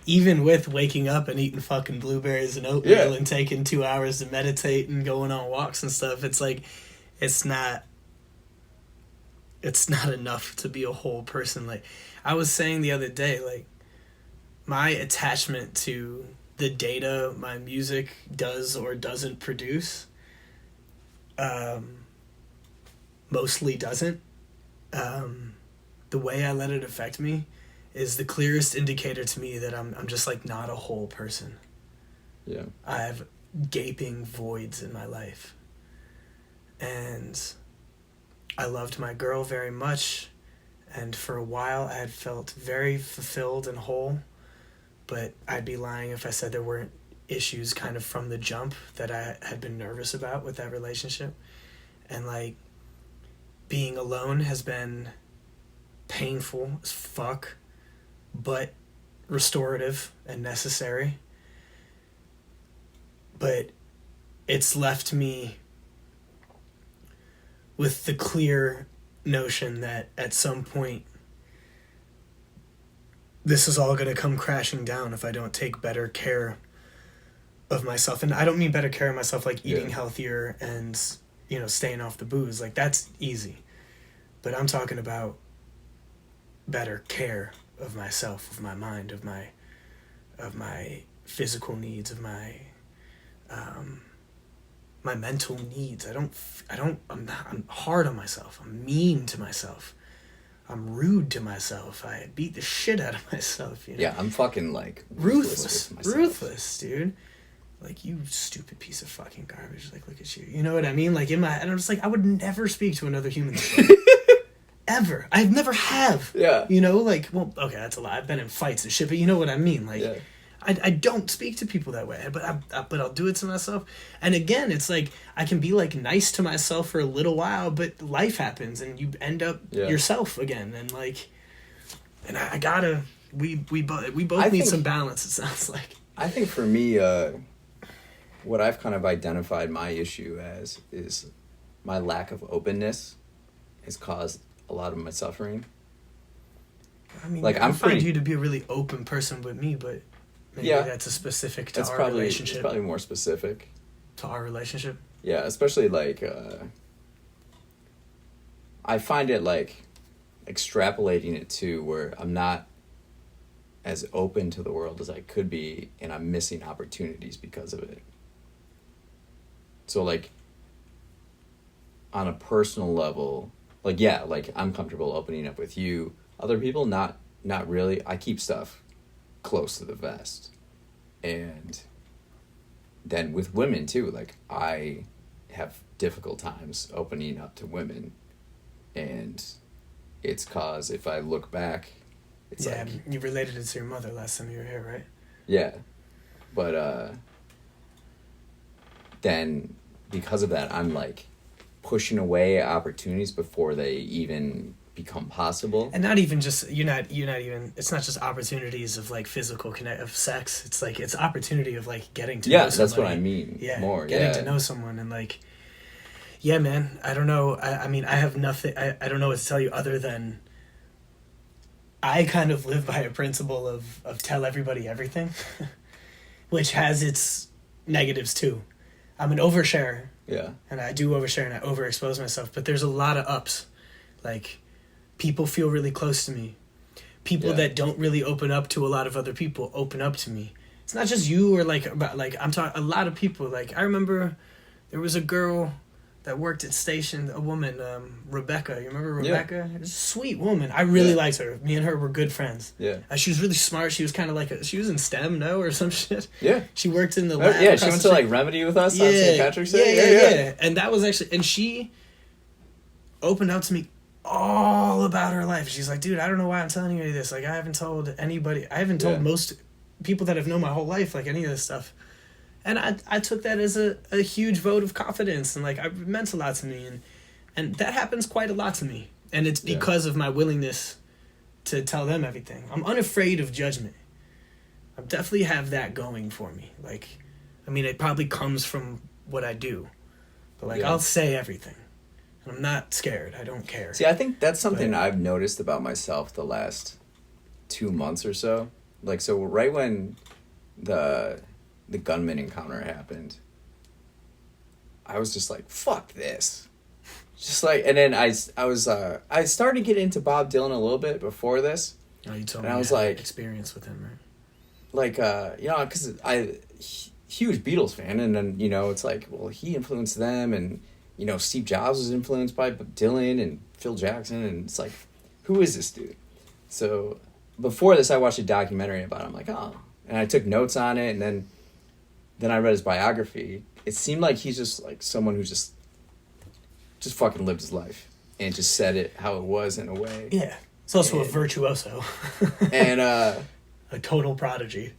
even with waking up and eating fucking blueberries and oatmeal and taking 2 hours to meditate and going on walks and stuff, it's like, it's not enough to be a whole person. Like, I was saying the other day, like, my attachment to the data my music does or doesn't produce, mostly doesn't. The way I let it affect me is the clearest indicator to me that I'm just like not a whole person. Yeah. I have gaping voids in my life. And I loved my girl very much, and for a while I had felt very fulfilled and whole, but I'd be lying if I said there weren't issues kind of from the jump that I had been nervous about with that relationship. And like being alone has been painful as fuck, but restorative and necessary. But it's left me with the clear notion that at some point this is all going to come crashing down if I don't take better care of myself. And I don't mean better care of myself like eating healthier and, you know, staying off the booze. Like, that's easy. But I'm talking about better care of myself, of my mind, of my physical needs, of my mental needs. I'm hard on myself. I'm mean to myself. I'm rude to myself. I beat the shit out of myself. You know? Yeah, I'm fucking like ruthless, dude. Like, you stupid piece of fucking garbage. Like, look at you. You know what I mean? Like, and I'm just like, I would never speak to another human this way. Ever. I've never have. Yeah. You know, like, well, okay, that's a lie. I've been in fights and shit, but you know what I mean? Like, yeah. I don't speak to people that way, but I'll do it to myself. And again, it's like, I can be like nice to myself for a little while, but life happens and you end up yourself again. And like, and I gotta, we both need some balance, it sounds like. I think for me, what I've kind of identified my issue as is my lack of openness has caused a lot of my suffering. I mean, like, I find you to be a really open person with me, but maybe that's a specific to our relationship. It's probably more specific. To our relationship? Yeah, especially like, I find it like extrapolating it to where I'm not as open to the world as I could be, and I'm missing opportunities because of it. So like, on a personal level, like, yeah, like I'm comfortable opening up with you. Other people, not really. I keep stuff close to the vest. And then with women too, like, I have difficult times opening up to women. And it's cause if I look back, it's like... Yeah, you related it to your mother last time you were here, right? Yeah. But then because of that, I'm like pushing away opportunities before they even become possible. And not even just, you're not even, it's not just opportunities of like physical connect of sex. It's like, it's opportunity of like getting to know somebody. Yeah, that's what I mean. Yeah, more. Getting to know someone and like, yeah, man, I don't know. I mean, I have nothing, I don't know what to tell you other than I kind of live by a principle of tell everybody everything, which has its negatives too. I'm an oversharer. Yeah. And I do overshare and I overexpose myself, but there's a lot of ups. Like, people feel really close to me. People that don't really open up to a lot of other people open up to me. It's not just you or like, about like, I'm talking a lot of people. Like, I remember there was a girl that worked at station, a woman, Rebecca. You remember Rebecca? Yeah. A sweet woman. I really liked her. Me and her were good friends. Yeah. She was really smart. She was kind of like she was in STEM, no, or some shit. Yeah. She worked in the lab. Yeah, she went to like Remedy with us on St. Patrick's Day. Yeah. And that was actually, and she opened up to me all about her life. She's like, dude, I don't know why I'm telling you any of this. Like, I haven't told most people that I've known my whole life, like, any of this stuff. And I took that as a huge vote of confidence, and like, it meant a lot to me, and that happens quite a lot to me, and it's because of my willingness to tell them everything. I'm unafraid of judgment. I definitely have that going for me. Like, I mean, it probably comes from what I do, but like, I'll say everything, and I'm not scared. I don't care. See, I think that's something I've noticed about myself the last 2 months or so. Like, so right when the gunman encounter happened, I was just like, fuck this. Just like, and then I started to get into Bob Dylan a little bit before this. Oh, you told me I was like, experience with him, right? Like, you know, because huge Beatles fan, and then, you know, it's like, well, he influenced them, and, you know, Steve Jobs was influenced by Dylan and Phil Jackson, and it's like, who is this dude? So before this, I watched a documentary about him. I'm like, oh, and I took notes on it, and then I read his biography. It seemed like he's just like someone who just fucking lived his life and just said it how it was in a way. Yeah. It's also a virtuoso. And a total prodigy.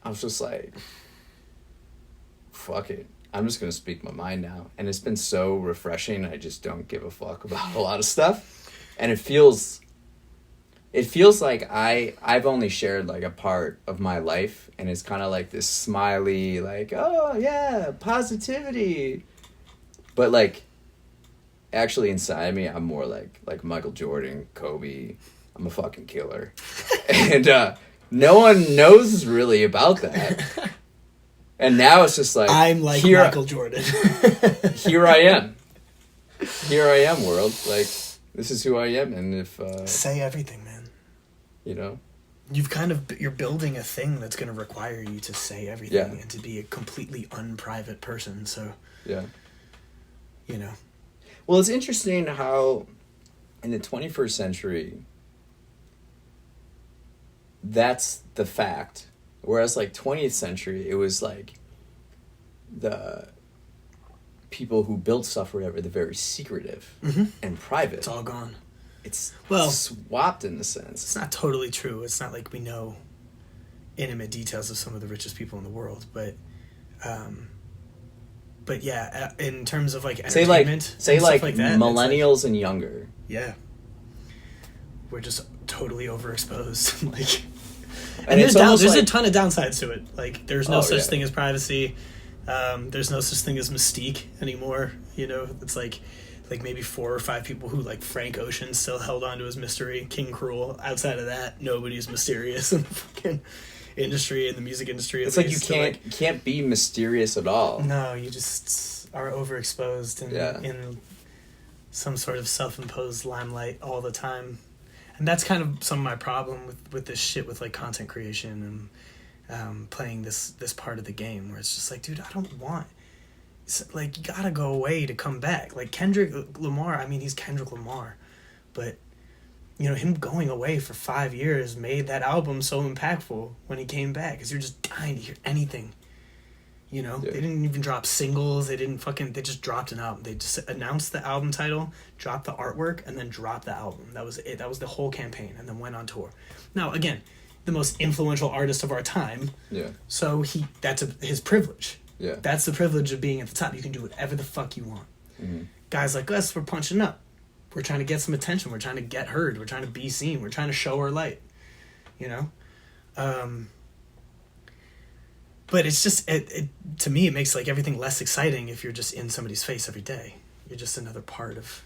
I was just like, fuck it. I'm just going to speak my mind now. And it's been so refreshing. I just don't give a fuck about a lot of stuff. And it feels like I've only shared like a part of my life, and it's kind of like this smiley, like, oh yeah, positivity. But like, actually inside of me, I'm more like Michael Jordan, Kobe. I'm a fucking killer. And no one knows really about that. And now it's just like, I'm like Michael Jordan. Here I am. Here I am, world. Like, this is who I am. And if say everything, man. You know, you're building a thing that's going to require you to say everything and to be a completely unprivate person. So yeah, you know. Well, it's interesting how in the 21st century, that's the fact. Whereas like 20th century, it was like the people who built stuff or whatever, they're very secretive and private. It's all gone. It's well swapped in the sense. It's not totally true. It's not like we know intimate details of some of the richest people in the world, but yeah, in terms of like entertainment, say like that, millennials and younger. Yeah, we're just totally overexposed. Like, and there's a ton of downsides to it. Like, there's no such thing as privacy. There's no such thing as mystique anymore. You know, it's like maybe 4 or 5 people who, like Frank Ocean, still held on to his mystery. King Cruel. Outside of that, nobody's mysterious in the fucking industry, in the music industry. It's like you can't be mysterious at all. No, you just are overexposed in some sort of self-imposed limelight all the time. And that's kind of some of my problem with this shit with like content creation and playing this part of the game, where it's just like, dude, I don't want... It's like, you gotta go away to come back. Like Kendrick Lamar, I mean, he's Kendrick Lamar, but you know, him going away for 5 years made that album so impactful when he came back, because you're just dying to hear anything. You know, they didn't even drop singles. They just dropped an album. They just announced the album title, dropped the artwork, and then dropped the album. That was it. That was the whole campaign, and then went on tour. Now, again, the most influential artist of our time. Yeah. So that's his privilege. Yeah. That's the privilege of being at the top. You can do whatever the fuck you want. Mm-hmm. Guys like us, we're punching up. We're trying to get some attention. We're trying to get heard. We're trying to be seen. We're trying to show our light. You know? But it's just, to me, it makes like everything less exciting if you're just in somebody's face every day. You're just another part of...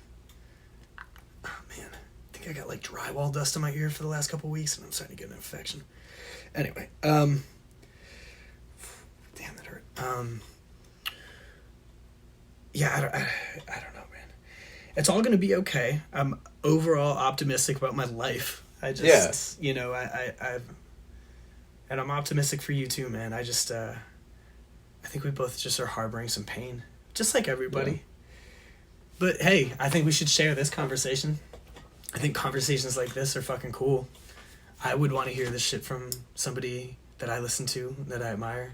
Oh, man. I think I got like drywall dust in my ear for the last couple of weeks, and I'm starting to get an infection. Anyway, damn, that hurt. Yeah, I don't know, man. It's all going to be okay. I'm overall optimistic about my life. I just, you know, and I'm optimistic for you too, man. I just, I think we both just are harboring some pain, just like everybody. Yeah. But hey, I think we should share this conversation. I think conversations like this are fucking cool. I would want to hear this shit from somebody that I listen to, that I admire.